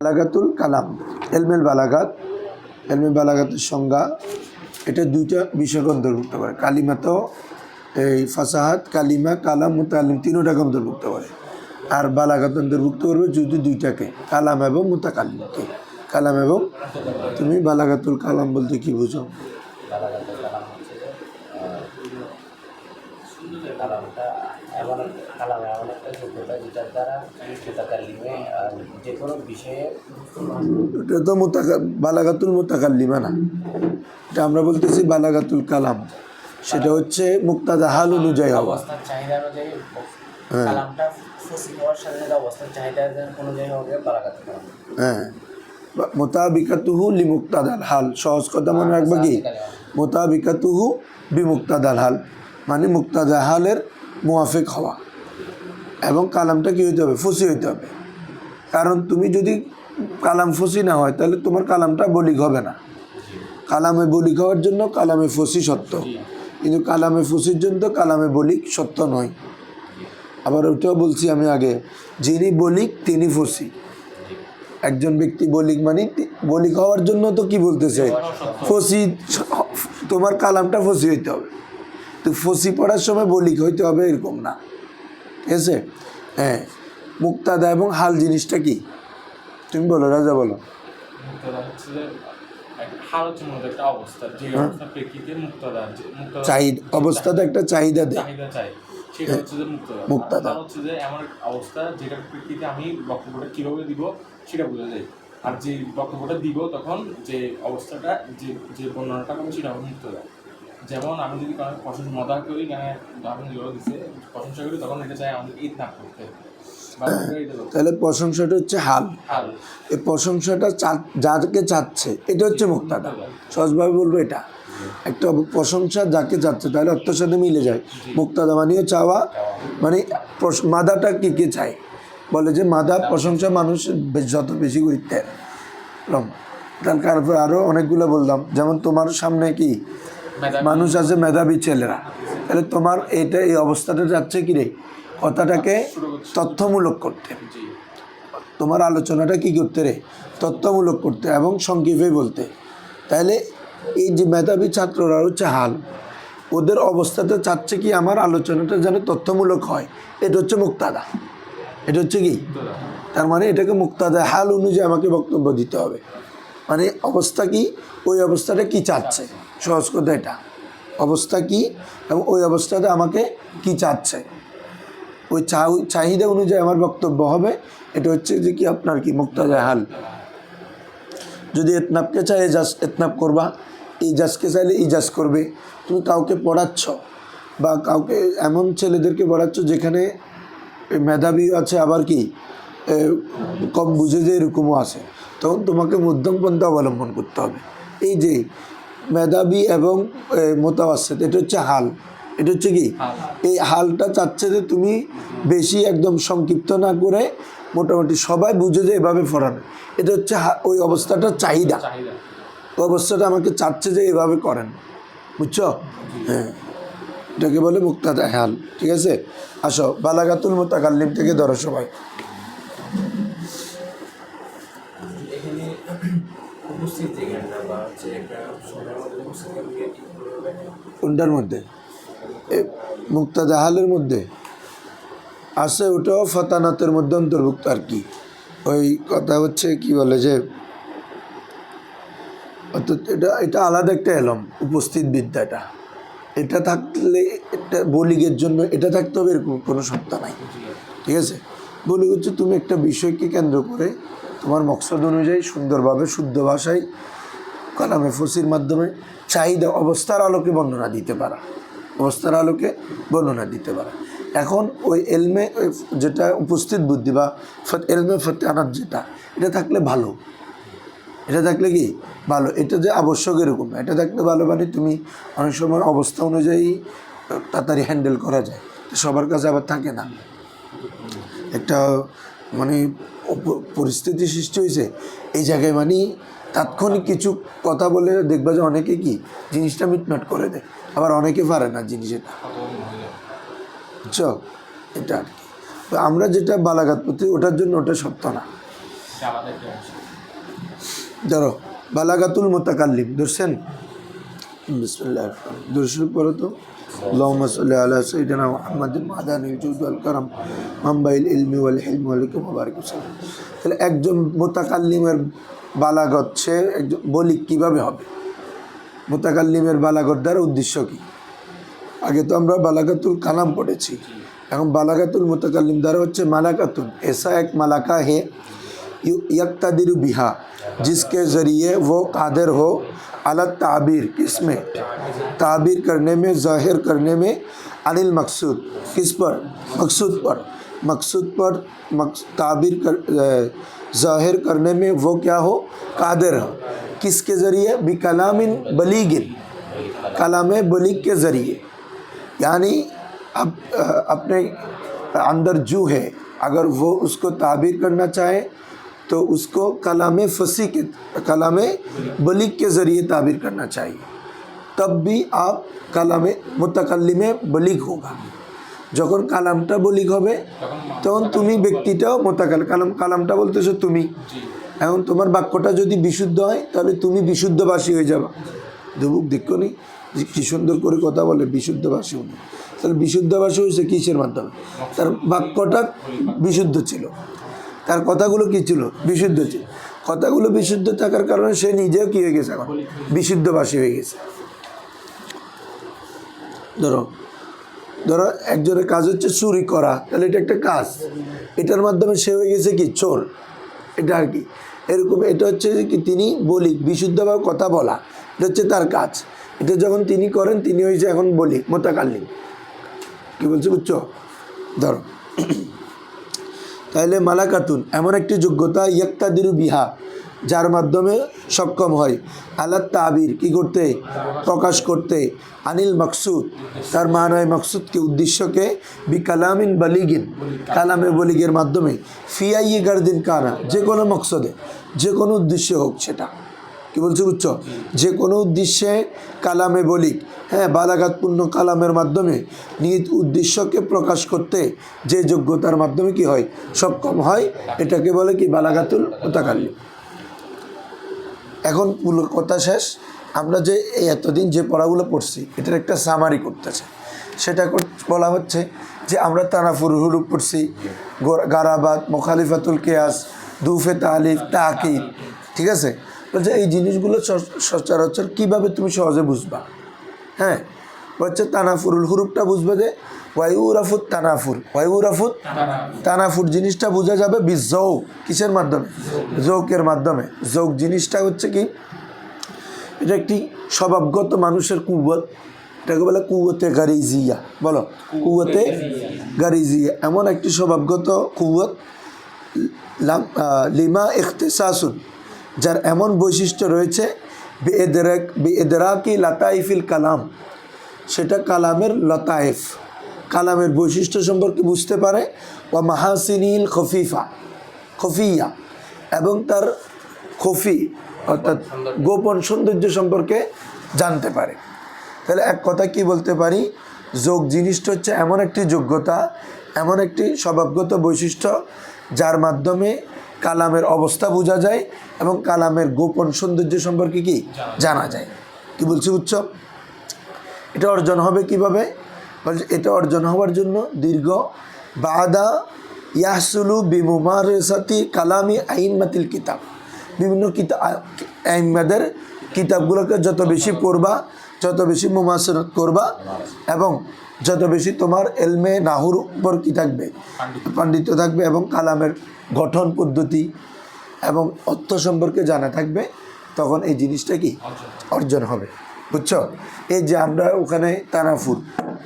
বালাগাতুল কালাম, এলমেল বালাগাত, এলমেল বালাগাতের সংজ্ঞা, এটা দুইটা বিষয়কে অন্তর্ভুক্ত করে। কালিমা তো এই ফাসাহাত, কালিমা, কালাম, মুতাকাল্লিম তিনোটাকে অন্তর্ভুক্ত করে। আর বালাগাত অন্তর্ভুক্ত করবে যদি দুইটাকে, কালাম এবং মুতাকাল্লিমকে। কালাম এবং তুমি বালাগাতুল কালাম বলতে কি বুঝো? বালাগাতুল কালাম হচ্ছে যে কালামটা এমন একটা যোগ্যতা যেটার দ্বারা মুতাকাল্লিমে যে কোনো বিষয়ে এটা তো বালাগাতুল মুতাকাল্লিমা না, এটা আমরা বলতেছি বালাগাতুল কালাম। সেটা হচ্ছে মুক্তাদা হাল অনুযায়ী হওয়া, অবস্থার চাহিদা অনুযায়ী কালামটা ফসিল হওয়ার সাথে সাথে অবস্থার চাহিদা অনুযায়ী হবে বালাগাতুল কালাম। হ্যাঁ, মোতাবিকাতুহু লি মুক্তাদাল হাল, সহজ কথা মনে রাখবে কি, মোতাবিকাতুহু বি মুক্তাদাল হাল মানে মুক্তাদা হালের মুয়াফিক হওয়া। এবং কালামটা কী হইতে হবে? ফসি হইতে হবে। কারণ তুমি যদি কালাম ফসি না হয় তাহলে তোমার কালামটা বলিগ হবে না। কালামে বলিগ হওয়ার জন্য কালামে ফসি সত্য, কিন্তু কালামে ফসির জন্য কালামে বলিগ সত্য নয়। আবার ওটাও বলছি আমি আগে, যিনি বলিগ তিনি ফসি। একজন ব্যক্তি বলিগ মানে বলিগ হওয়ার জন্য তো কি বলতেছে, ফসি, তোমার কালামটা ফসি হইতে হবে। তো ফসি পড়ার সময় বলিগ হইতে হবে এরকম না, ঠিক আছে? হ্যাঁ, মুক্তাদা এবং হাল জিনিসটা কি তুমি বলো, রাজা বলো। অবস্থাটা একটা চাহিদা দেয়, মুক্তাদা হচ্ছে যে এমন অবস্থা যেটা প্রেক্ষিতে আমি বক্তব্যটা কিভাবে দিব সেটা বোঝা যায়। আর যে বক্তব্যটা দিব তখন যে অবস্থাটা যে বর্ণনাটা করবো সেটা হবে মুক্তাদা। যেমন আমি যদি কারণ প্রশংসা মজা করি, আপনি যেগুলো দিচ্ছে প্রশংসা করি, তখন এটা চাই আমাদের ঈদ না করতে। তাহলে প্রশংসাটা হচ্ছে হাল। এই প্রশংসাটা যাকে চাচ্ছে এটা হচ্ছে মুক্তাদা। সহজভাবে বলবো, এটা একটা প্রশংসা যাকে চাচ্ছে, তাহলে অর্থের সাথে মিলে যায়। মুক্তাদা মানেও চাওয়া, মানে মাদাটা কি কে চায়, বলে যে মাদা প্রশংসা মানুষ যত বেশি গুরুত্ব দেয়। তারপর আরও অনেকগুলো বললাম, যেমন তোমার সামনে কি মানুষ আছে মেধাবী ছেলেরা, তাহলে তোমার এটা এই অবস্থাটা যাচ্ছে কি রে, কথাটাকে তথ্যমূলক করতে, তোমার আলোচনাটা কি করতে রে, তথ্যমূলক করতে এবং সংক্ষেপে বলতে। তাহলে এই যে মেধাবী ছাত্ররা হচ্ছে হাল, ওদের অবস্থাটা চাচ্ছে কি আমার আলোচনাটা যেন তথ্যমূলক হয়, এটা হচ্ছে মুক্তাদা। এটা হচ্ছে কি, তার মানে এটাকে মুক্তাদা হাল অনুযায়ী আমাকে বক্তব্য দিতে হবে। মানে অবস্থা কি, ওই অবস্থাটা কি চাচ্ছে, সহজ কথা এটা, অবস্থা কি এবং ওই অবস্থাতে আমাকে কি চাচ্ছে, ওই চাহিদা অনুযায়ী আমার বক্তব্য হবে। এটা হচ্ছে যে কি আপনার কি মুক্তাদা হাল। যদি এতনাবকে চাই এতনাব করবা, ইজাজকে চাইলে ইজাজ করবে। তুমি কাউকে পড়াচ্ছ বা কাউকে এমন ছেলেদেরকে পড়াচ্ছ যেখানে মেধাবী আছে আবার কি কম বুঝে যে এরকমও আছে, তখন তোমাকে মধ্যম পন্থা অবলম্বন করতে হবে। এই যে মেধাবী এবং মোতাবাসসিত, এটা হচ্ছে হাল। এটা হচ্ছে কি, এই হালটা চাচ্ছে যে তুমি বেশি একদম সংক্ষিপ্ত না করে মোটামুটি সবাই বুঝে যে এভাবে পড়ানো। এটা হচ্ছে ওই অবস্থাটার চাহিদা, ওই অবস্থাটা আমাকে চাচ্ছে যে এভাবে করেন, বুঝছো? হ্যাঁ, এটাকে বলে মুক্তাদা হাল। ঠিক আছে, আসো বালাগাতুল মুতাকাল্লিম থেকে ধরো সবাই। কোনটার মধ্যে? মুক্তাদা হালের মধ্যে আছে, ওটাও ফাতানাতের মধ্যে অন্তর্ভুক্ত আর কি। ওই কথা হচ্ছে কি বলে যে এটা আলাদা একটা এলম, উপস্থিত বিদ্যাটা। এটা থাকলে এটা বলিগের জন্য এটা থাকতে হবে এরকম কোনো শর্ত নাই। ঠিক আছে, বলিগ হচ্ছে তুমি একটা বিষয়কে কেন্দ্র করে তোমার মকসদ অনুযায়ী সুন্দরভাবে শুদ্ধ ভাষায় কালামে ফসির মাধ্যমে চাহিদা অবস্থার আলোকে বর্ণনা দিতে পারা, অবস্থার আলোকে বর্ণনা দিতে পারা। এখন ওই এলমে যেটা উপস্থিত বুদ্ধি বা এলমে ফাতানাত যেটা, এটা থাকলে ভালো। এটা থাকলে কি ভালো, এটা যে আবশ্যক এরকম না। এটা থাকলে ভালো মানে তুমি অনেক সময় অবস্থা অনুযায়ী তাড়াতাড়ি হ্যান্ডেল করা যায়, সবার কাছে আবার থাকে না। একটা মানে পরিস্থিতি সৃষ্টি হয়েছে এই জায়গায়, মানে তাৎক্ষণিক কিছু কথা বলে দেখবা যে অনেকে কি জিনিসটা মিটমাট করে দেয়, আবার অনেকে পারে না জিনিস, এটা বুঝছো? এটা আর কি আমরা যেটা বালাগাত পড়তে ওটার জন্য ওটা সত্য না। এটা আলাদা একটা অংশ। ধরো বালাগাতুল মুতাকাল্লিম ধরছেন, বিসমিল্লাহ দুরুদ পড়ো তো, আল্লাহুম্মা সাল্লি আলা সাইয়্যিদিনা মুহাম্মাদিন মাদানিল জুদ ওয়াল কারাম মানবাইল ইলমি ওয়াল হিলমি ওয়াল হিকমা ওয়া বারিক ওয়াসাল্লাম। তাহলে একজন মুতাকাল্লিমের বালাগত, সে একজন বলিক কীভাবে হবে? মুতাকাল্লিমের বালাগত দ্বারা উদ্দেশ্য কী? আগে তো আমরা বালাগাতুল কালাম পড়েছি, এখন বালাগাতুল মুতাকাল্লিম দ্বারা হচ্ছে মালাকাতুন, ऐसा एक मालाका है यक्तदिर बिहा जिसके ज़रिए वो कादिर हो अला ताबीर, किसमें? ताबीर करने में, ज़ाहिर करने में, अनिल मकसूद, किस पर? मकसूद पर। मकसूद पर ताबीर कर ज़ाहिर करने में वो क्या हो? कादिर हो। किसके ज़रिए? बिकलामिन बलीगिन, कलाम बलीग के ज़रिए। यानी अब अपने अंदर जो है, अगर वो उसको ताबीर करना चाहे तो उसको कलाम फसी के, कलाम बलीग के ज़रिए ताबीर करना चाहिए, तब भी आप कलाम मुतकल्लिमे बलीग होगा। যখন কালামটা বলিগ হবে তখন তুমি ব্যক্তিটাও মোতাকাল, কালামটা বলতেছো তুমি। এখন তোমার বাক্যটা যদি বিশুদ্ধ হয় তাহলে তুমি বিশুদ্ধভাষী হয়ে যাবা। দুবুক দেখো নি কি সুন্দর করে কথা বলে, বিশুদ্ধভাষী উনি। তাহলে বিশুদ্ধভাষী হয়েছে কিসের মাধ্যমে? তার বাক্যটা বিশুদ্ধ ছিল, তার কথাগুলো কী ছিল? বিশুদ্ধ ছিল। কথাগুলো বিশুদ্ধ থাকার কারণে সে নিজেও কী হয়ে গেছে? এখন বিশুদ্ধভাষী হয়ে গেছে। ধরো একজনের কাজ হচ্ছে চুরি করা, তাহলে এটা একটা কাজ, এটার মাধ্যমে সে হয়ে গেছে কি? চোর। এটা আর কি এরকম, এটা হচ্ছে কি তিনি বলি বিশুদ্ধভাবে কথা বলা, এটা হচ্ছে তার কাজ। এটা যখন তিনি করেন তিনি হয়েছে এখন বলি মুতাকাল্লিম। কি বলছে বুঝছো? ধরো তাহলে মালাকাতুন এমন একটি যোগ্যতা, ইয়াক্তাদিরু বিহা যার মাধ্যমে সক্ষম হয়, আলাত তাবির কি করতে? প্রকাশ করতে, আনিল মকসুদ তার মানায় মকসুদকে, উদ্দেশ্যকে, বি কালামিন বলিগিন কালামে বলিগের মাধ্যমে, ফিয়াইয়ে গার্দিন কানা যে কোনো মকসদে, যে কোনো উদ্দেশ্যে হোক সেটা। কি বলছে বুঝছো? যে কোনো উদ্দেশ্যে কালামে বলিগ, হ্যাঁ বালাগাতপূর্ণ কালামের মাধ্যমে নিজ উদ্দেশ্যকে প্রকাশ করতে যে যোগ্যতার মাধ্যমে কি হয়? সক্ষম হয়, এটাকে বলে কি? বালাগাতুল মুতাকাল্লিম। এখন পুরো কথা শেষ। আমরা যে এই এতদিন যে পড়াগুলো পড়ছি এটার একটা সামারি করতেছে, সেটা বলা হচ্ছে যে আমরা তানাফুর হুরুফ পড়ছি, গারাবাত, মুখালিফাতুল কিয়াস, দুফে তালিফ, তাকিদ, ঠিক আছে? বলছে এই জিনিসগুলো সচরাচর কীভাবে তুমি সহজে বুঝবা? হ্যাঁ, বলছে তানাফুরুল হুরুফটা বুঝবে যে ওয়াইউরাফুত তানাফুর, ওয়াইউরাফুত তানাফুর জিনিসটা বোঝা যাবে বিজৌ, কিসের মাধ্যমে? যৌকের মাধ্যমে। যৌক জিনিসটা হচ্ছে কি? এটা একটি স্বভাবগত মানুষের কুওয়াত, এটাকে বলে কুওয়াতে গারিজিয়া। বলো, কুওয়াতে গারিজিয়া এমন একটি স্বভাবগত কুওয়াত, লিমা ইখতিসাসুন যার এমন বৈশিষ্ট্য রয়েছে, বেএদরাকি লাতাইফিল কালাম, সেটা কালামের লতায়েফ, কালামের বৈশিষ্ট্য সম্পর্কে বুঝতে পারে, ওয়া মাহাসিনিল খফিয়া এবং তার খফি অর্থাৎ গোপন সৌন্দর্য সম্পর্কে জানতে পারে। তাহলে এক কথা কি বলতে পারি? যোগ জিনিসটা হচ্ছে এমন একটি যোগ্যতা, এমন একটি স্বভাবগত বৈশিষ্ট্য যার মাধ্যমে কালামের অবস্থা বোঝা যায় এবং কালামের গোপন সৌন্দর্য সম্পর্কে কি জানা যায়। কি বলছি বুঝছো? এটা অর্জন হবে কিভাবে? বলছে এটা অর্জন হওয়ার জন্য দীর্ঘ বাদা ইয়াহসুলু বিমুমারাসাতি কালামি আইম্মাতিল কিতাব, বিভিন্ন আইম্মাদের কিতাবগুলোকে যত বেশি পড়বা, যত বেশি মুমাসারাত করবা এবং যত বেশি তোমার এলমে নাহুর উপর কি থাকবে? পাণ্ডিত্য থাকবে এবং কালামের গঠন পদ্ধতি এবং অর্থ সম্পর্কে জানা থাকবে, তখন এই জিনিসটা কি অর্জন হবে। বুঝছো? এই যে আমরা ওখানে তানাফুর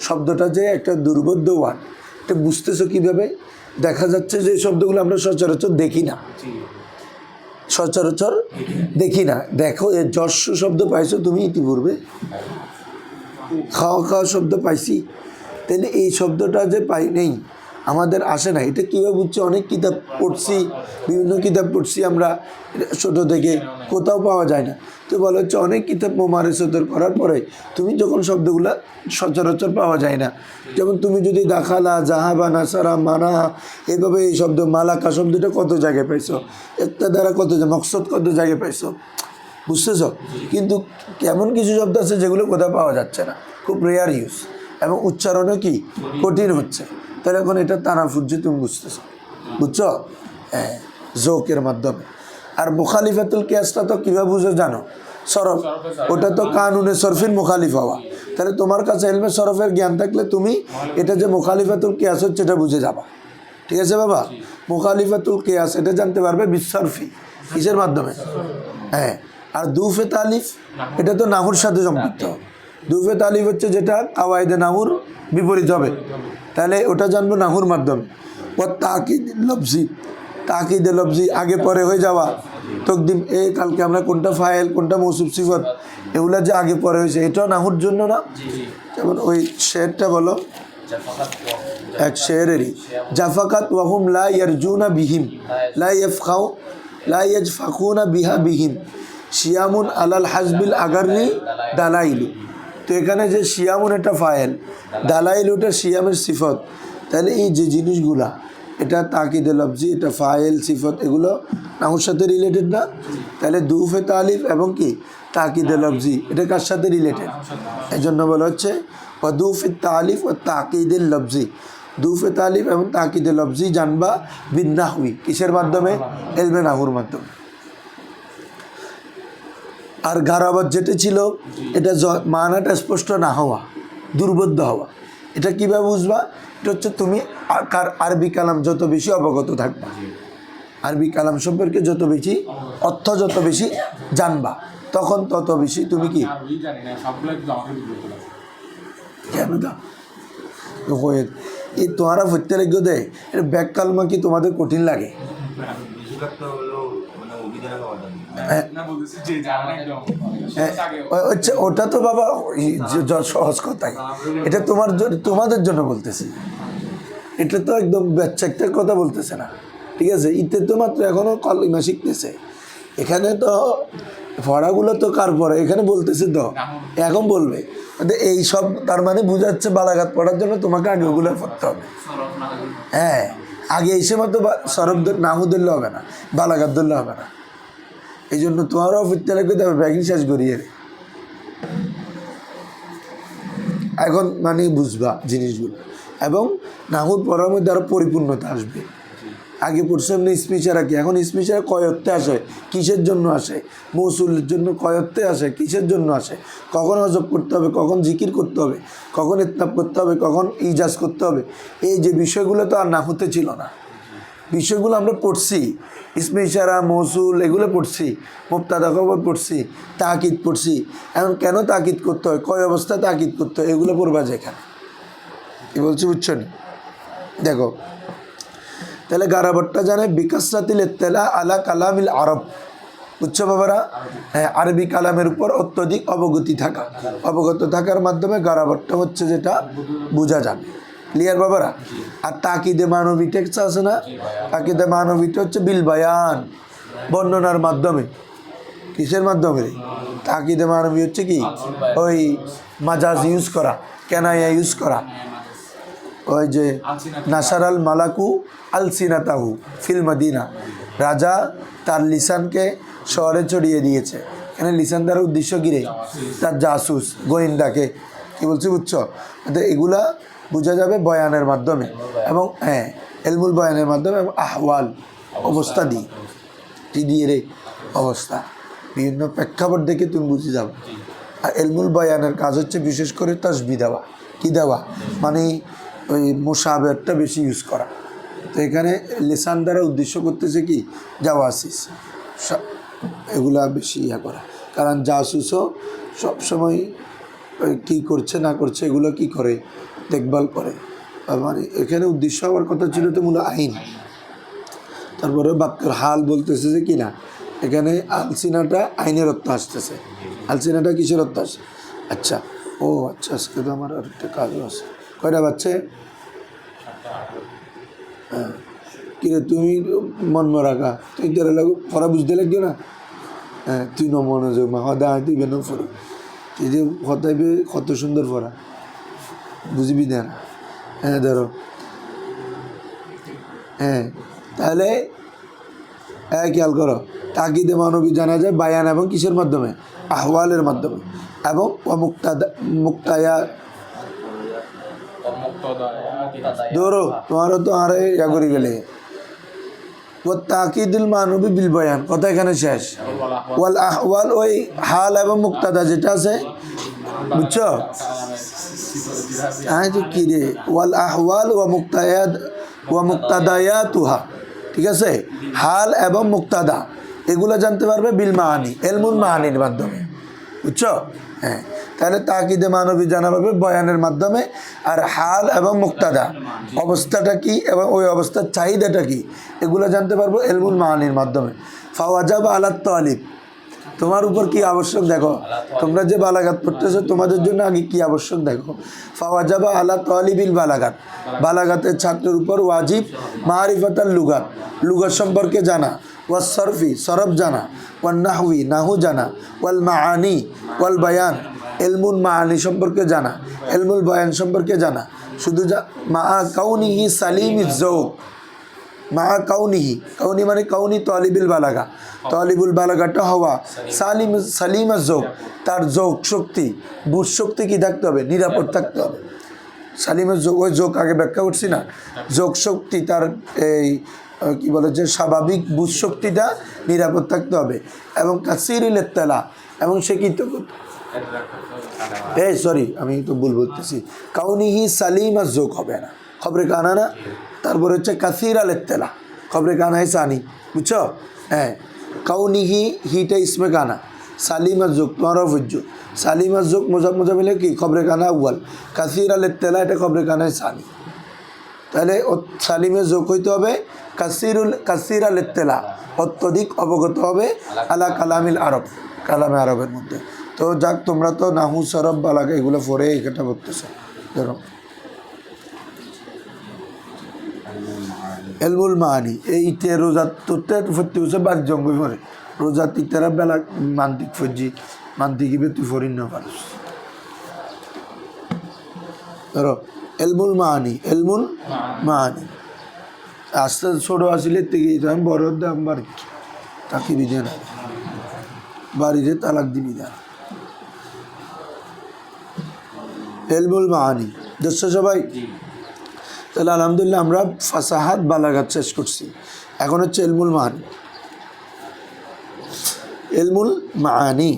শব্দটা যে একটা দুর্বোধ্য ওয়ার্ড, এটা বুঝতেছো কীভাবে? দেখা যাচ্ছে যে শব্দগুলো আমরা সচরাচর দেখি না, সচরাচর দেখি না। দেখো এই যস্য শব্দ পাইছো তুমি ইতিপূর্বে, খাওয়া খাওয়া শব্দ পাইছি, তাহলে এই শব্দটা যে পাই নেই, আমাদের আসে না। এটা কীভাবে বুঝছি? অনেক কিতাব পড়ছি, বিভিন্ন কিতাব পড়ছি আমরা ছোটো থেকে, কোথাও পাওয়া যায় না। তো বলা হচ্ছে অনেক কিতাব মোমারেসতের করার পরে তুমি যখন শব্দগুলো সচরাচর পাওয়া যায় না, যেমন তুমি যদি দাখালা, জাহাবা, নাসারা, মানা, এভাবে এই শব্দ মালাকা শব্দটা কত জায়গায় পাইছো, একটা দ্বারা কত মকসদ কত জায়গায় পাইছো, বুঝতেছ? কিন্তু কেমন কিছু শব্দ আছে যেগুলো কোথাও পাওয়া যাচ্ছে না, খুব রেয়ার ইউজ, এবং উচ্চারণও কি কঠিন হচ্ছে। তাহলে এখন এটা তানাফুজ যে তুমি বুঝতেছ, বুঝছো? হ্যাঁ, জোকের মাধ্যমে। আর মুখালিফাতুল কিয়াসটা তো কীভাবে বুঝো জানো? সরফ, ওটা তো কানুনে সরফির মুখালিফ হওয়া। তাহলে তোমার কাছে ইলমে সরফের জ্ঞান থাকলে তুমি এটা যে মুখালিফাতুল কিয়াস হচ্ছে এটা বুঝে যাবা। ঠিক আছে বাবা? মুখালিফাতুল কিয়াস এটা জানতে পারবে বিসরফি, কিসের মাধ্যমে? হ্যাঁ। আর দুফে তালিফ এটা তো নাহুর সাথে সম্পৃক্ত। দুফে তালিফ হচ্ছে যেটা কাওয়াইদে নাহুর বিপরীত হবে, তাহলে ওটা জানবো নাহুর মাধ্যমে। ও তাকিদ লফজি, তাকিদে লফজি আগে পরে হয়ে যাওয়া, তকদিম এ কালকে আমরা কোনটা ফাইল কোনটা মৌসুফ সিফত এগুলা যে আগে পরে হয়েছে এটাও নাহুর জন্য না। যেমন ওই শেরটা বলো, এক শেরেরই, জাফাকাত ওয়াহুম লা ইয়ারজুনা বিহিম লা ইয়াফখাউ লা ইয়াজফাকুনা বিহা বিহিম শিয়ামুন আলাল হাসবিল আগারনি দালাইলু। তো এখানে যে শিয়ামুন এটা ফাইল, দালাইলুটা শিয়ামের সিফত, তাহলে এই যে জিনিসগুলা এটা তাকিদে লফজি, এটা ফাইল সিফত, এগুলো নাহুর সাথে রিলেটেড না? তাহলে দুফে তালিফ এবং কি তাকিদে লফজি এটা কার সাথে রিলেটেড? এই জন্য বলা হচ্ছে ও দুফে তালিফ ও তাকিদে লফজি, দুফে তালিফ এবং তাকিদে লফজি জানবা বিন নাহবি, কিসের মাধ্যমে? ইলমে নাহুর মাধ্যমে। আর গারাবাত যেটা ছিল এটা মানাটা স্পষ্ট না হওয়া, দুর্বোধ্য হওয়া। এটা কীভাবে বুঝবা? এটা হচ্ছে তুমি আরবি কালাম যত বেশি অবগত থাকবা, আরবি কালাম সম্পর্কে যত বেশি অর্থ যত বেশি জানবা, তখন তত বেশি তুমি কি কেন দা এই তোমারা ভর্তি লাগবে দেয় এটা ব্যাক কালমা কি তোমাদের কঠিন লাগে? ওটা তো বাবা সহজ কথাই, এটা তোমাদের জন্য বলতেছি, এটা তো একদম বাচ্চা একটা কথা বলতেছে না। ঠিক আছে, ইতে তো মাত্র এখনো কলিমা শিখতেছে, এখানে তো পড়াগুলো তো কার পরে এখানে বলতেছে তো এখন বলবে এই সব, তার মানে বুঝাচ্ছে বালাঘাত পড়ার জন্য তোমাকে আগে ওগুলো পড়তে হবে। হ্যাঁ, আগে এসে মতো সরব নাহু ধরলে হবে না, বালাঘাত ধরলে হবে না। এই জন্য তোমারও ফিরতে লাগবে, তবে ব্যাগিং শেষ করিয়ে এখন মানে বুঝবা জিনিসগুলো, এবং নাহুর পড়ার মধ্যে আরও পরিপূর্ণতা আসবে। আগে পড়ছে এমনি স্পিচার কি, এখন স্পিচার কয়ত্তে আসে, কিসের জন্য আসে? মৌসুলের জন্য কয়ত্তে আসে, কিসের জন্য আসে? কখন হজব করতে হবে, কখন জিকির করতে হবে, কখন ইতনাব করতে হবে, কখন ইজাজ করতে হবে, এই যে বিষয়গুলো তো আর নাহুতে ছিল না। বিষয়গুলো আমরা পড়ছি, ইসমে ইশারা, মৌসুল এগুলো পড়ছি, মুবতাদা খবর পড়ছি, তাকিদ পড়ছি। এখন কেন তাকিদ করতে হয়, কয় অবস্থায় তাকিদ করতে হয়, এগুলো পড়বা যেখানে কি বলছি, বুঝছো নি? দেখো তাহলে গারাবটটা জানে বিকাসরাতিল ইত্তেলা আলা কালামিল আরব, বুঝছো বাবারা? হ্যাঁ, আরবি কালামের উপর অত্যধিক অবগত থাকার মাধ্যমে গারাবটটা হচ্ছে যেটা বোঝা যাবে। ক্লিয়ার বাবারা? আর তাকিদে মানবী টেক্সট আছে না, তাকিদে মানবীটা হচ্ছে বিল বায়ান, বর্ণনার মাধ্যমে। কিসের মাধ্যমে? তাকিদে মানবী হচ্ছে কি ওই মাজাজ ইউজ করা, কেনাইয়া ইউজ করা, ওই যে নাসারাল মালাকু আলসিনাতাহু ফিল মদিনা, রাজা তার লিসানকে শহরে ছড়িয়ে দিয়েছে। এখানে লিসান দ্বারা উদ্দেশ্য গিরে তার জাসুস গোয়েন্দাকে কি বলছি, বুঝছো? এগুলা বোঝা যাবে বয়ানের মাধ্যমে, এবং হ্যাঁ এলমুল বয়ানের মাধ্যমে, এবং আহওয়াল অবস্থা দিয়ে রে অবস্থা বিভিন্ন প্রেক্ষাপট দেখে তুমি বুঝে যাবে। আর এলমুল বয়ানের কাজ হচ্ছে বিশেষ করে তাসবিহ দেওয়া, কি দেওয়া মানে ওই মুশাবাহাতটা বেশি ইউজ করা। তো এখানে লিসান দ্বারা উদ্দেশ্য করতেছে কি জাওয়াসিস, এগুলা বেশি করা, কারণ জাসুসও সবসময় কী করছে না করছে এগুলো কি করে দেখভাল করে। মানে এখানে উদ্দেশ্য হওয়ার কথা ছিল তো মূল আইন। তারপরে বাক্যের হাল বলতেছে যে কিনা এখানে আলসিনাটা আইনের অর্থ আসতেছে, আলসিনাটা কিসের অর্থ আসে? আচ্ছা, ও আচ্ছা, আজকে তো আমার আরেকটা কাজও আছে। কয়টা বাচ্চে? হ্যাঁ কিরে তুমি মন মরাকা তুই তোর লাগো পড়া বুঝতে লাগবে না হ্যাঁ তুই ন মনোযোগ মা হদা তুই বেন পড়ি তুই যে হতাইবে কত সুন্দর পড়া বুঝবি না হ্যাঁ ধরো হ্যাঁ তাহলে খেয়াল করো তাকিদে মানবী জানা যায় বায়ান এবং কিসের মাধ্যমে আহওয়ালের মাধ্যমে এবং মুক্তায়া ধরো তোমারও তো আরে ইয়া করে গেলে ও তাকিদুল মানবী বিল বয়ান কথা এখানে শেষ ওয়াল আহওয়াল ওই হাল এবং মুক্তাদা যেটা আছে বুঝছো হ্যাঁ তো কি রে ওয়াল আহওয়াল ওয়া মুক্তাদায়াতুহা ঠিক আছে হাল এবং মুক্তাদা এগুলো জানতে পারবে বিল মাআনি ইলমুল মাআনির মাধ্যমে বুঝছো হ্যাঁ তাহলে তাকিদে মানবী জানা পাবে বয়ানের মাধ্যমে আর হাল এবং মুক্তাদা অবস্থাটা কি এবং ওই অবস্থার চাহিদাটা কি এগুলো জানতে পারবো ইলমুল মাআনির মাধ্যমে ফাওয়াজাব আলাত তালিব তোমার উপর কি আবশ্যক দেখো তোমরা যে বালাগাত পড়তেছো তোমাদের জন্য আগে কি আবশ্যক দেখো ফাওয়াজাবা আলা তালিবিল বালাগাত বালাগাতের ছাত্রের উপর ওয়াজিব মারিফাতাল লুগাত লুগাত সম্পর্কে জানা ওয়াস সরফি সরফ জানা ওয়ান নাহউই নাহু জানা ওয়াল মাআনি ওয়াল বায়ান ইলমুল মাআনি সম্পর্কে জানা ইলমুল বায়ান সম্পর্কে জানা শুধু মা কাউনিহি সালিমিজ যৌক মা কাউনি মানে কাউনি তালিবুল বালাগা তালিবুল বালাগাটা হওয়া সালিমা যোগ তার যোগ শক্তি বুঝ শক্তি কি থাকতে হবে নিরাপদ থাকতে হবে সালিমের যোগ ওই যোগ আগে ব্যাখ্যা করছি না যোগ শক্তি তার এই কি বলে যে স্বাভাবিক বুঝ শক্তিটা নিরাপদ থাকতে হবে এবং কাসিরুল ইত্তালা এবং সে কি সরি আমি তো ভুল বলতেছি কাউনিহি সালিমা যোগ হবে না খবরে কানা না তারপর হচ্ছে কাসির আল ইত্তেলা খবরে কানা है সানি বুঝছো হ্যাঁ কাউনিহি হিটা ইসমে কানা সালিমা যোগ তোমার ফুজ্জু সালিমা যোগ মোজা মিলে কি খবরে কানা আউয়াল কাসির আল ইত্তেলা এটা খবরে কানা সানি তাহলে সালিমের যোগ হইতে হবে কাসির আল ইত্তেলা অত্যধিক অবগত হবে আলা কালামিল আরব কালামে আরবের মধ্যে তো যাক তোমরা তো নাহু সরব বালাগা এগুলো পড়ে এটা করতেছো ধরো ইলমুল মাআনি এইতে রোজা তোরতে ফতে হচ্ছে বাড়ি জঙ্গল পরে রোজা তিতারা বেলা মান্তিক ফজি মান্তিকিবে তুই ফরিন না পারিস ধরো ইলমুল মাআনি আস্তে ছোট আসলে থেকে আমি বড় দাম বাড়ি তাকে বিদে না বাড়িতে তালাক দিবি না ইলমুল মাআনি দেখছো সবাই তাহলে আলহামদুলিল্লাহ আমরা ফাসাহাত বালাগাত শেষ করছি এখন হচ্ছে ইলমুল মাআনি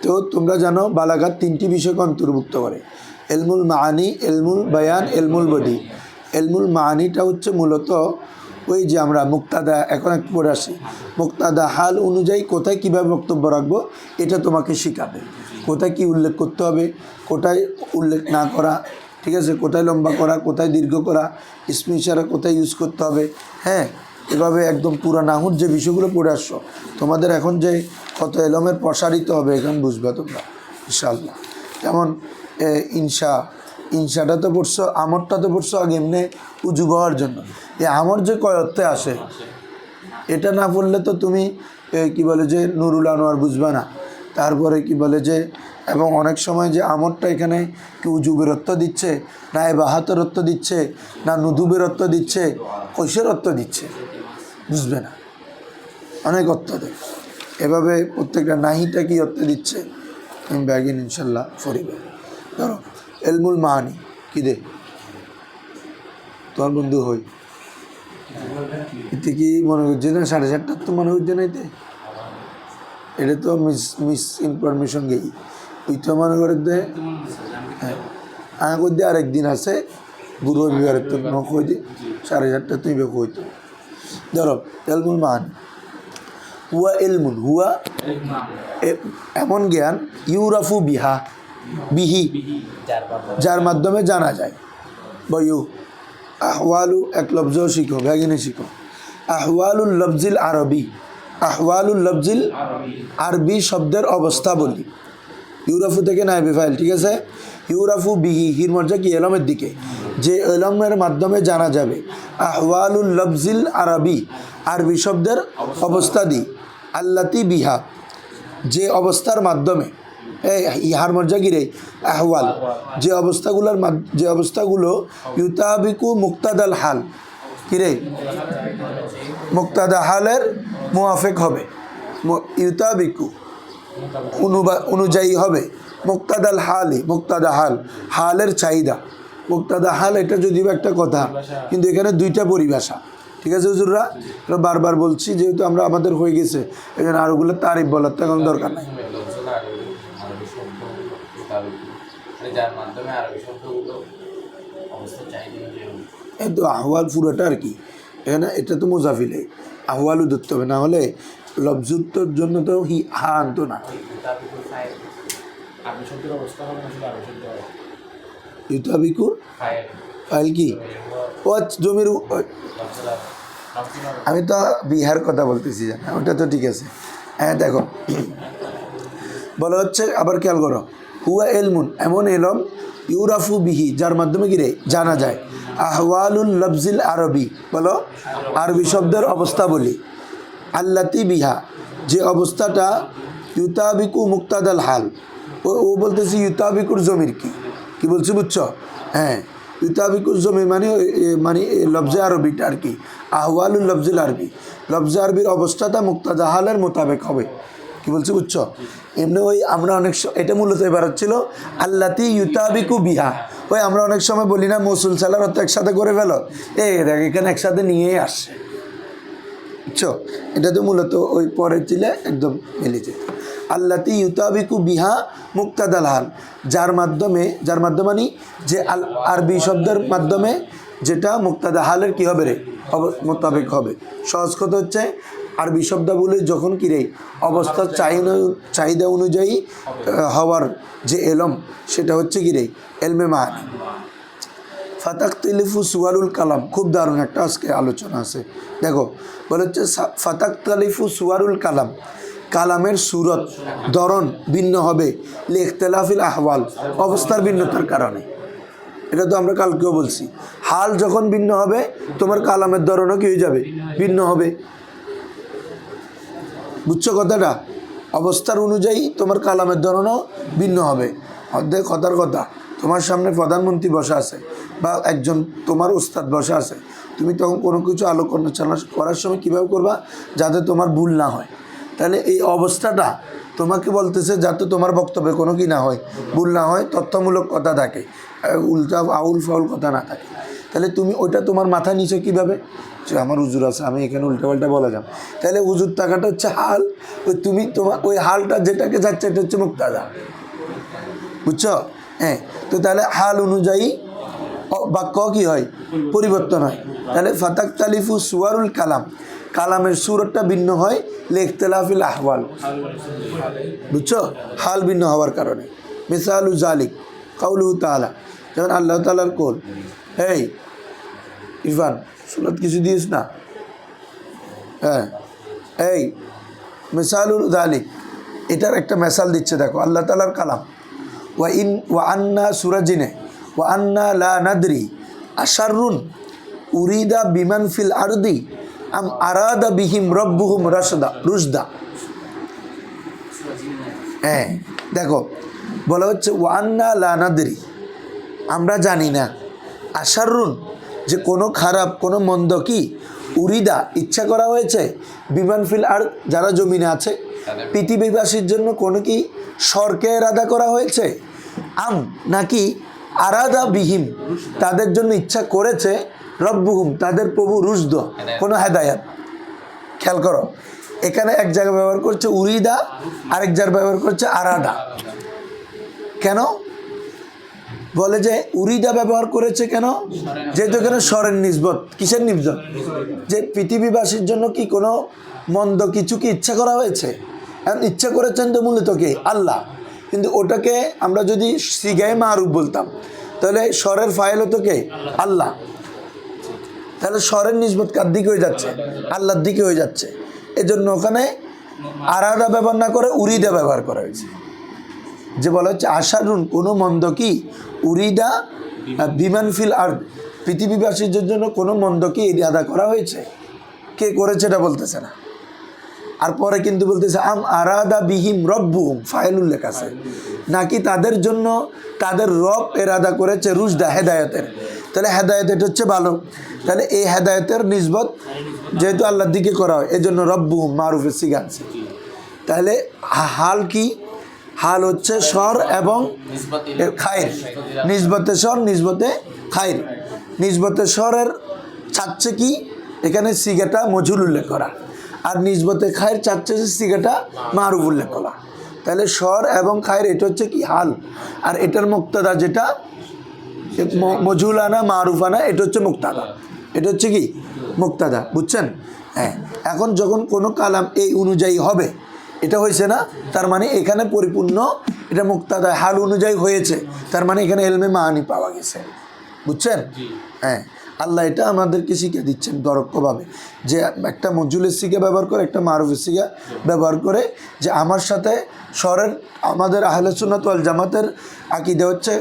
তো তোমরা জানো বালাগাত তিনটি বিষয়কে অন্তর্ভুক্ত করে ইলমুল মাআনি ইলমুল বায়ান ইলমুল বদি ইলমুল মাআনিটা হচ্ছে মূলত ওই যে আমরা মুক্তাদা এখন একটু পড়ে আসি মুক্তাদা হাল অনুযায়ী কোথায় কীভাবে বক্তব্য রাখবো এটা তোমাকে শেখাবে কোথায় কি উল্লেখ করতে হবে কোথায় উল্লেখ না করা ঠিক আছে কোথায় লম্বা করা কোথায় দীর্ঘ করা ইসমে ইশারা কোথায় ইউজ করতে হবে হ্যাঁ এভাবে একদম পুরা নাহুর যে বিষয়গুলো পড়ে আসছো তোমাদের এখন যে কত এলমের প্রসারিত হবে এখন বুঝবে তোমরা ইনশাআল্লাহ যেমন ইনশাটা তো পড়ছো আমরটা তো পড়ছো আগে এমনি উজু হওয়ার জন্য এই আমর যে কয় অর্থে আসে এটা না পড়লে তো তুমি কি বলে যে নুরুল আনোয়ার বুঝবে না তারপরে কি বলে যে এবং অনেক সময় যে আমরটা এখানে কি উজুবের অর্থ দিচ্ছে না বাহাতের অর্থ দিচ্ছে না নুদুবের অর্থ দিচ্ছে কৈশের অর্থ দিচ্ছে বুঝবে না অনেক অর্থ দেয় এভাবে প্রত্যেকটা নাহিটা কি অর্থ দিচ্ছে আমি ব্যাগিন ইনশাল্লাহ ফরিবে ধরো ইলমুল মাআনি কি দে তোমার বন্ধু হই এতে কি মনে করছে না 7:30 তো মনে হচ্ছে না এতে এটা তো মিস ইনফরমেশন গেই ওই তো মনে করে দে হ্যাঁ আগে করে দিয়ে আরেকদিন আছে গুরু বিহারের তো নয় দি 7:30 তুমি বেক হইতো ধরো ইলমুল মাআনি হুয়া ইলমুন হুয়া এমন জ্ঞান ইউরাফু বিহি যার মাধ্যমে জানা যায় বয়ু আহওয়ালু এক লফজ শিখো ভ্যাগিনে শিখো আহওয়ালুল লফজিল আরবি শব্দের অবস্থা বলি ইউরাফু থেকে নাইবে ফাইল ঠিক আছে ইউরাফু বিহি হির মর্যা কি এলমের দিকে যে এলমের মাধ্যমে জানা যাবে আহওয়ালুল লফজিল আরবি, আরবি শব্দের অবস্থাদি, আল্লাতি বিহা, যে অবস্থার মাধ্যমে, ইহার মর্যা গিরে আহওয়াল, যে অবস্থাগুলো ইউতাবিকু মুক্তাদাল হাল, কিরে মুক্তাদা হালের মুআফিক হবে, ইউতাবিকু অনুযায়ী হবে, মুক্তাদাল হালি, মুক্তাদা হাল, হালের চাহিদা, মুক্তাদা হাল এটা যদিও একটা কথা, কিন্তু এখানে দুইটা পরিভাষা। ঠিক আছে হুজুররা, বারবার বলছি যেহেতু আমরা আমাদের হয়ে গেছে, এই জন্য আরোগুলো তারিফ বলার তো এখন দরকার নাই। যার মাধ্যমে আরবি শব্দগুলো অবস্থা চাহিদা অনুযায়ী এই তো আহওয়াল পুরোটা আর কি, এখানে এটা তো মুজাফিলে আহওয়ালও ধরতে হবে, না হলে লফজুত্তর জন্য তো হা আনতো না। আরবি শব্দের অবস্থা হবে না, শুধু আরবি শব্দ হবে। ইউতাবিকুর ফাইল কি ও জমির আমি তো বিহার কথা বলতেছি, জানা ওটা তো ঠিক আছে। হ্যাঁ দেখো বলা হচ্ছে, আবার খেয়াল করো, হুয়া এলমুন এমন এলম ইউরাফু বিহি যার মাধ্যমে গিরে জানা যায় আহওয়ালুল লফজিল আরবি, বলো আরবি শব্দের অবস্থা বলি, আল্লাতি বিহা যে অবস্থাটা ইউতাবিকু মুক্তাদাল হাল, ও বলতেছি ইউতাবিকুর জমির কি বলছি বুঝছো? হ্যাঁ ইউতাবিকুর জমির মানে লফজে আরবিটা আর কি, আহওয়ালুল লফজিল আরবি, লফজে আরবির অবস্থাটা মুক্তাদা হালের মোতাবেক হবে। কি বলছি বুঝছো? এমনি ওই আমরা অনেক এটা মূলত এবার হচ্ছিল আল্লাতি ইউতাবিকু বিহা, ওই আমরা অনেক সময় বলি না মৌসুল সালার অর্থ একসাথে করে ফেলো, দেখ এখানে একসাথে নিয়েই আসছে, বুঝছো? এটা তো মূলত ওই পরের ছিলে একদম মিলে যেত। আল্লাতি ইউতাবিকু বিহা মুক্তাদাল হাল, যার মাধ্যমে মানে যে আরবি শব্দের মাধ্যমে যেটা মুক্তাদা হালের কি হবে রে মোতাবেক হবে। সহজ কথা হচ্ছে আরবি শব্দাবলী যখন কিরে অবস্থার চাহিদা অনুযায়ী হওয়ার যে এলম, সেটা হচ্ছে কিরে এলমে মানি। ফাতাক্তালিফু সুয়ারুল কালাম, খুব দারুণ একটা আজকে আলোচনা আছে। দেখো বলে হচ্ছে ফাতাক্তালিফু সুয়ারুল কালাম, কালামের সুরত ধরন ভিন্ন হবে, লিখতিলাফিল আহওয়াল অবস্থার ভিন্নতার কারণে। এটা তো আমরা কালকেও বলছি, হাল যখন ভিন্ন হবে তোমার কালামের ধরনও কি হয়ে যাবে, ভিন্ন হবে। বুঝছো কথাটা? অবস্থার অনুযায়ী তোমার কালামের ধরনও ভিন্ন হবে। অর্ধেক কথার কথা, তোমার সামনে প্রধানমন্ত্রী বসা আছে বা একজন তোমার উস্তাদ বসা আছে, তুমি তখন কোনো কিছু আলোচনা করার সময় কীভাবে করবা যাতে তোমার ভুল না হয়। তাহলে এই অবস্থাটা তোমাকে বলতেছে যাতে তোমার বক্তব্যে কোনো কি না হয়, ভুল না হয়, তথ্যমূলক কথা থাকে, উল্টা আউল ফাউল কথা না থাকে। তাহলে তুমি ওইটা তোমার মাথায় নিচে কীভাবে, আমার হুজুর আছে আমি এখানে উল্টাপাল্টা বলা যাব, তাহলে হুজুর টাকাটা হচ্ছে হাল, ওই তুমি তোমার ওই হালটা যেটাকে যাচ্ছে এটা হচ্ছে মুক্তাদা, বুঝছো? হ্যাঁ, তো তাহলে হাল অনুযায়ী বাক্য কি হয়, পরিবর্তন হয়। তাহলে ফাতাক্তালিফু সুয়ারুল কালাম, কালামের সুরটা ভিন্ন হয়, লিখতিলাফিল আহওয়াল, বুঝছো? হাল ভিন্ন হওয়ার কারণে। মিসালু জালিক কাউলুহু তাআলা, যেমন আল্লাহ তাআলার কওল, এই ইরফান সুরত কিছু দিস না, হ্যাঁ এই মিসালুল জালিক, এটার একটা মেসাল দিচ্ছে, দেখো আল্লাহ তাআলার কালাম, ওয়া আন্না সুরাজিনে ওয়া আন্না লা নাদরি আশাররুন উরিদা বিমান ফিল আরদি আম আরাদা বিহিম রব্বুহুম রুশদা। হ্যাঁ দেখো বলা হচ্ছে ওয়া আন্না লা নাদরি, আমরা জানি না, আশাররুন যে কোনো খারাপ কোনো মন্দ কি, উরিদা ইচ্ছা করা হয়েছে, বিমান ফিল আর যারা জমিনে আছে পৃথিবীবাসীর জন্য কোনো কি স্বর্গে এরাদা করা হয়েছে, আম নাকি আরাদা বিহিম তাদের জন্য ইচ্ছা করেছে, রব্বুহুম তাদের প্রভু রুশদ কোনো হেদায়াত। খেয়াল করো এখানে এক জায়গায় ব্যবহার করছে উরিদা, আরেক জায়গায় ব্যবহার করছে আরাদা। কেন বলে যে উরিদা ব্যবহার করেছে কেন, যেহেতু এখানে স্বরের নিসবত, কিসের নিসবত, যে পৃথিবীবাসীর জন্য কি কোনো মন্দ কিছু কি ইচ্ছা করা হয়েছে, এখন ইচ্ছা করেছেন তো মূলত কে, আল্লাহ। কিন্তু ওটাকে আমরা যদি সিগায়ে মারুফ বলতাম তাহলে স্বরের ফাইল হতো কে, আল্লাহ। তাহলে স্বরের নিসবত কার দিকে হয়ে যাচ্ছে, আল্লাহর দিকে হয়ে যাচ্ছে। এজন্য ওখানে আরাদা ব্যবহার না করে উরিদা ব্যবহার করা হয়েছে। যে বলা হচ্ছে আশারুন কোনো মন্দ কি, উরিদা বিমান ফিল আর পৃথিবীবাসীদের জন্য কোনো মন্দ কি ইরাদা করা হয়েছে? কে করেছে এটা বলতেছে না। আর পরে কিন্তু বলতেছে আম আরাদা বিহিম রব্বুহুম, ফাইলুল লেখা আছে, নাকি তাদের জন্য তাদের রব এরাদা করেছে রুশদা, হেদায়েতের। তাহলে হেদায়েত এটা হচ্ছে ভালো। তাহলে এই হেদায়েতের নিসবত যেহেতু আল্লাহর দিকে করা হয়, এই জন্য রব্বুহুম মারুফের সিগা আছে। তাহলে হাল কি? হাল হচ্ছে স্বর এবং খায়ের, নিসবতে স্বর, নিসবতে খায়ের। নিসবতে স্বরের চাচ্ছে কি? এখানে সিগাটা মজুল উল্লেখ করা, আর নিসবতে খায়ের চাচ্ছে সিগাটা মারুফ উল্লেখ করা। তাহলে স্বর এবং খায়ের এটা হচ্ছে কি? হাল। আর এটার মুক্তাদা যেটা মজুল আনা মারুফ আনা, এটা হচ্ছে মুক্তাদা। এটা হচ্ছে কি? মুক্তাদা। বুঝছেন? হ্যাঁ। এখন যখন কোনো কালাম এই অনুযায়ী হবে, এটা হয়েছে না, তার মানে এখানে পরিপূর্ণ এটা মুক্তাদা হাল অনুযায়ী হয়েছে, তার মানে এখানে এলমে মানি পাওয়া গেছে। বুঝছেন? হ্যাঁ। আল্লাহ এটা আমাদেরকে শিখে দিচ্ছেন দরক্ষভাবে, যে একটা মজুলের শিখে ব্যবহার করে, একটা মারুফের শিখে ব্যবহার করে, যে আমার সাথে স্বরের, আমাদের আহলে সুন্নাত ওয়াল জামাতের আকীদা হচ্ছে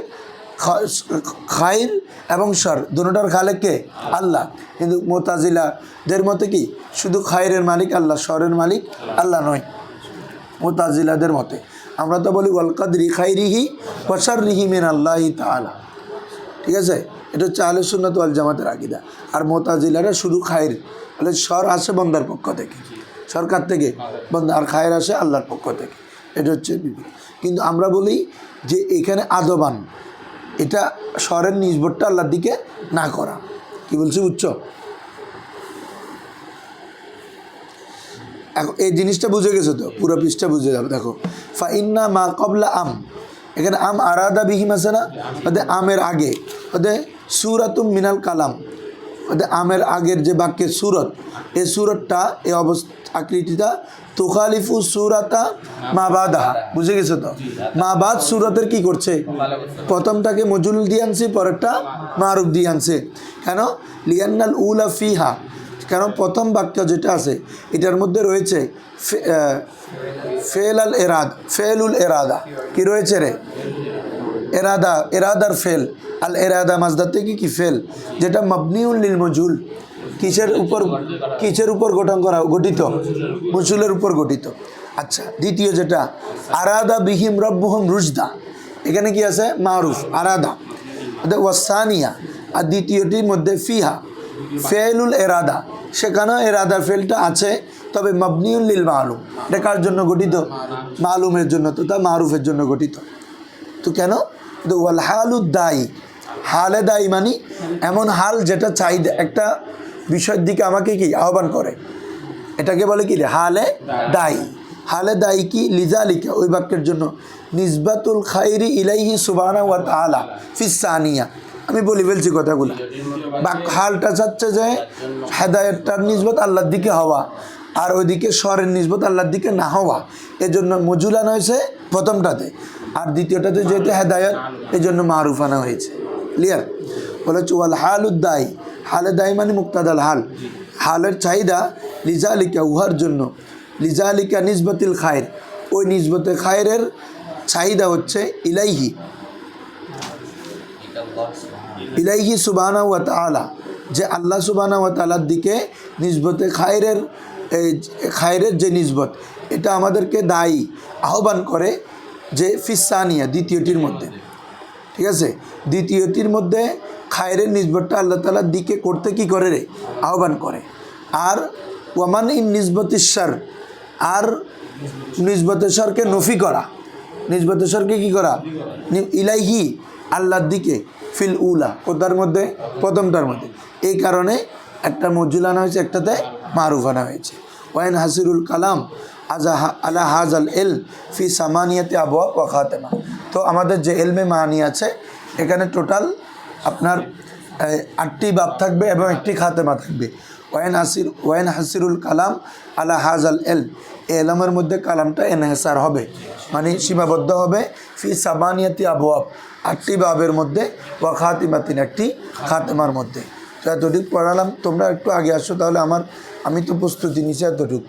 খাইর এবং স্বর দুটোটার খালেক কে? আল্লাহ। কিন্তু মুতাজিলাদের মতে কি শুধু খাইরের মালিক আল্লাহ, স্বরের মালিক আল্লাহ নয়। মুতাজিলাদের মতে আমরা তো বলি ওয়াল কাদরি খাইরিহি ওয়া শাররিহি মিন আল্লাহি তাআলা। ঠিক আছে? এটা হচ্ছে আহলে সুন্নাত ওয়াল জামাতের আকীদা। আর মুতাজিলারা শুধু খাইর, বলে স্বর আসে বন্দার পক্ষ থেকে, সরকার থেকে বন্দা, আর খায়ের আসে আল্লাহর পক্ষ থেকে। এটা হচ্ছে বিপরীত। কিন্তু আমরা বলি যে এখানে আদবান, এটা স্বরের নিসবতটা আল্লাহর দিকে না করা। কি বলছি? বুঝছো? এখন এই জিনিসটা বুঝে গেছো তো? পুরো পৃষ্ঠা বুঝে যাবে। দেখো, ফা ইন্না মা কবলা আম, এখানে আম আরাদা বিহিম আছে না, ওদের আমের আগে, ওদের সুরাতুম মিনাল কালাম, ওদের আমের আগের যে বাক্যের সুরত, এই সুরতটা, এই আকৃতিটা তুখালিফু সুরাতা মা বাদা। বুঝে গেছো তো? মা বাদ সুরতের কি করছে? প্রথমটাকে মজুল দিয়ে আনছে, পরেরটা মারুফ দিয়ে আনছে। কেন? লিয়ান্নাল উলা ফিহা, কারণ প্রথম বাক্য যেটা আছে এটার মধ্যে রয়েছে ফেলুল এরাদা। কি রয়েছে রে? এরাদা, এরাদার ফেল। আল এরাদা মাজদার থেকে কি? ফেল, যেটা মাবনিউল লিল মজুল। কিসের উপর গঠিত? মজুলের উপর গঠিত। আচ্ছা, দ্বিতীয় যেটা আরাদা বিহিম রব্বুহুম রুশদা, এখানে কি আছে? মারুফ আরাদা। ওয়াসানিয়া, আর দ্বিতীয়টির মধ্যে ফিহা ফেলুল এরাদা, সেখানে এরাদার ফেলটা আছে, তবে মাবনিউল লিল মালুম। এটা কার জন্য গঠিত? মালুমের জন্য, তো তা মারুফের জন্য গঠিত। তো কেন? তো ওয়াল হালুদ দায়ী, হালে দায়ী মানে এমন হাল যেটা চাহিদা, একটা বিষয়ের দিকে আমাকে কি আহ্বান করে, এটাকে বলে কি? হালে দায়ী। হালে দায়ী কি? লিজালিকা, ওই বাক্যের জন্য নিসবাতুল খাইরি ইলাইহি সুবহানাহু ওয়া তাআলা ফিস সানিয়া। আমি বলি ফেলছি কথাগুলো। হালটা চাচ্ছে যে হেদায়েতটার নিসবত আল্লাহর দিকে হওয়া, আর ওইদিকে স্বরের নিসবত আল্লাহর দিকে না হওয়া, এজন্য মজুলান হয়েছে প্রথমটাতে, আর দ্বিতীয়টাতে যেহেতু হেদায়েত, এই জন্য মারুফ আনা হয়েছে। ক্লিয়ার? বলে ওয়াল হালুদ দায়ী, হালে দায়ী মানে মুক্তাদাল হাল, হালের চাহিদা লিজালিকা, উহার জন্য, লিজালিকা নিসবতিল খায়ের, ওই নিসবতে খায়েরের চাহিদা হচ্ছে ইলাইহি, ইলাইহি সুবহানাহু ওয়া তাআলা, যে আল্লাহ সুবহানাহু ওয়া তাআলার দিকে নিসবতে খায়েরের যে নিসবত, এটা আমাদেরকে দায়ী আহ্বান করে যে ফিসানিয়া, দ্বিতীয়টির মধ্যে। ঠিক আছে? দ্বিতীয়টির মধ্যে খায়েরের নিসবতটা আল্লাহ তাআলার দিকে করতে কি করে রে? আহ্বান করে। আর ওয়ামান ইন নিসবতিশ্বর, আর নিসবতেশ্বরকে নফি করা, নিসবতেশ্বরকে কি করা? ইলাইহি, আল্লাহর দিকে, ফিল উলা, কোথার মধ্যে? প্রথমটার মধ্যে। এই কারণে একটা মজুল আনা হয়েছে, একটাতে মারুফ আনা হয়েছে। ওয়াইন হাসিরুল কালাম আলা হাজাল এল ফি সামানিয়াতে আবওয়াব ওয়া খাতেমা। তো আমাদের যে এলমে মানি আছে, এখানে টোটাল আপনার 8টি বাব থাকবে এবং একটি খাতেমা থাকবে। ওয়াইন হাসিরুল কালাম আলা হাজাল এল, এলমের মধ্যে কালামটা এনহেসার হবে, মানে সীমাবদ্ধ হবে, ফি সামানিয়াতি আবওয়াব, 8টি বাবের মধ্যে, ওয়া খাতিমাতিন, একটি খাতেমার মধ্যে। তো এতটুকু পড়ালাম, তোমরা একটু আগে আসো, তাহলে আমি তো প্রস্তুতি নিচ্ছি এতটুকু।